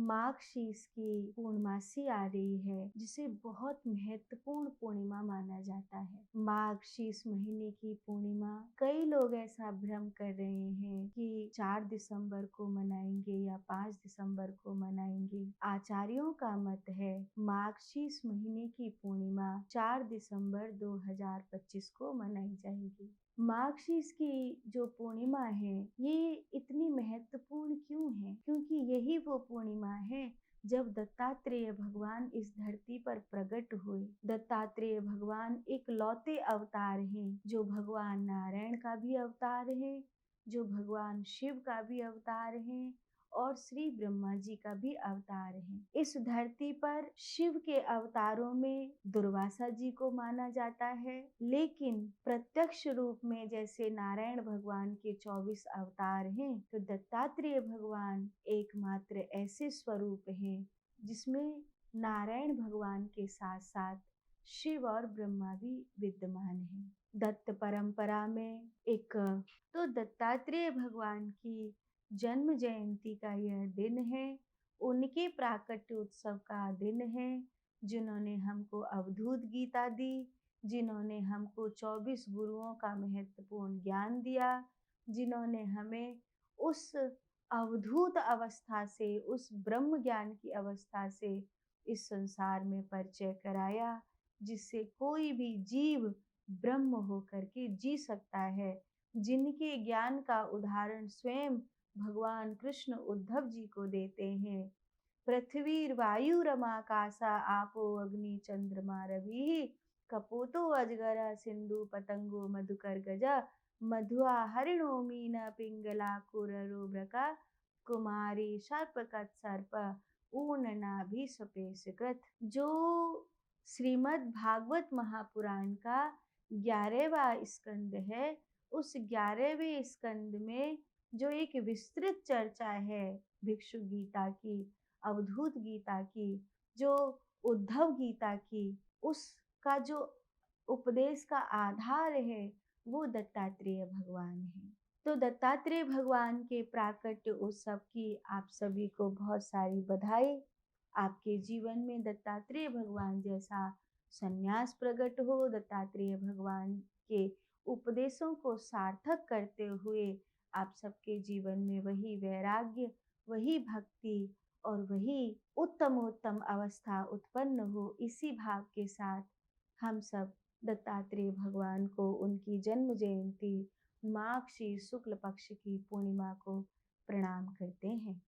माघ शीस की पूर्णमासी आ रही है, जिसे बहुत महत्वपूर्ण पूर्णिमा माना जाता है। माघ शीस महीने की पूर्णिमा कई लोग ऐसा भ्रम कर रहे हैं कि 4 दिसंबर को मनाएंगे या 5 दिसंबर को मनाएंगे। आचार्यों का मत है माघ शीस महीने की पूर्णिमा 4 दिसंबर 2025 को मनाई जाएगी। माघ शीस की जो पूर्णिमा है, ये इतनी महत्वपूर्ण क्यों है? क्योंकि यही वो पूर्णिमा है जब दत्तात्रेय भगवान इस धरती पर प्रकट हुए। दत्तात्रेय भगवान एक लौते अवतार हैं, जो भगवान नारायण का भी अवतार है, जो भगवान शिव का भी अवतार है और श्री ब्रह्मा जी का भी अवतार है। इस धरती पर शिव के अवतारों में दुर्वासा जी को माना जाता है, लेकिन प्रत्यक्ष रूप में जैसे नारायण भगवान के 24 अवतार हैं, तो दत्तात्रेय भगवान एकमात्र ऐसे स्वरूप हैं जिसमें नारायण भगवान के साथ साथ शिव और ब्रह्मा भी विद्यमान हैं। दत्त परंपरा में तो दत्तात्रेय भगवान की जन्म जयंती का यह दिन है, उनके प्राकट्य उत्सव का दिन है, जिन्होंने हमको अवधूत गीता दी, जिन्होंने हमको 24 गुरुओं का महत्वपूर्ण ज्ञान दिया, जिन्होंने हमें उस अवधूत अवस्था से, उस ब्रह्म ज्ञान की अवस्था से इस संसार में परिचय कराया, जिससे कोई भी जीव ब्रह्म होकर के जी सकता है। जिनके ज्ञान का उदाहरण स्वयं भगवान कृष्ण उद्धव जी को देते हैं। पृथ्वी वायु रमाकाशा आपो अग्नि चंद्रमा रवि कपोतो अजगर सिंधु पतंगो मधुकर गजा मधुआ हरिणो मीन पिंगला कुररो ब्रका कुमारी सर्पकत सर्प ऊर्णनाभि सपेशकृत। जो श्रीमद् भागवत महापुराण का 11वां स्कंद है, उस 11वें स्कंद में जो एक विस्तृत चर्चा है भिक्षु गीता की, अवधूत गीता की, जो उद्धव गीता की, उसका जो उपदेश का आधार है वो दत्तात्रेय भगवान है। तो दत्तात्रेय भगवान के प्राकट्य उत्सव की आप सभी को बहुत सारी बधाई। आपके जीवन में दत्तात्रेय भगवान जैसा संन्यास प्रकट हो, दत्तात्रेय भगवान के उपदेशों को सार्थक करते हुए आप सबके जीवन में वही वैराग्य, वही भक्ति और वही उत्तमोत्तम अवस्था उत्पन्न हो। इसी भाव के साथ हम सब दत्तात्रेय भगवान को उनकी जन्म जयंती माघ शीस शुक्ल पक्ष की पूर्णिमा को प्रणाम करते हैं।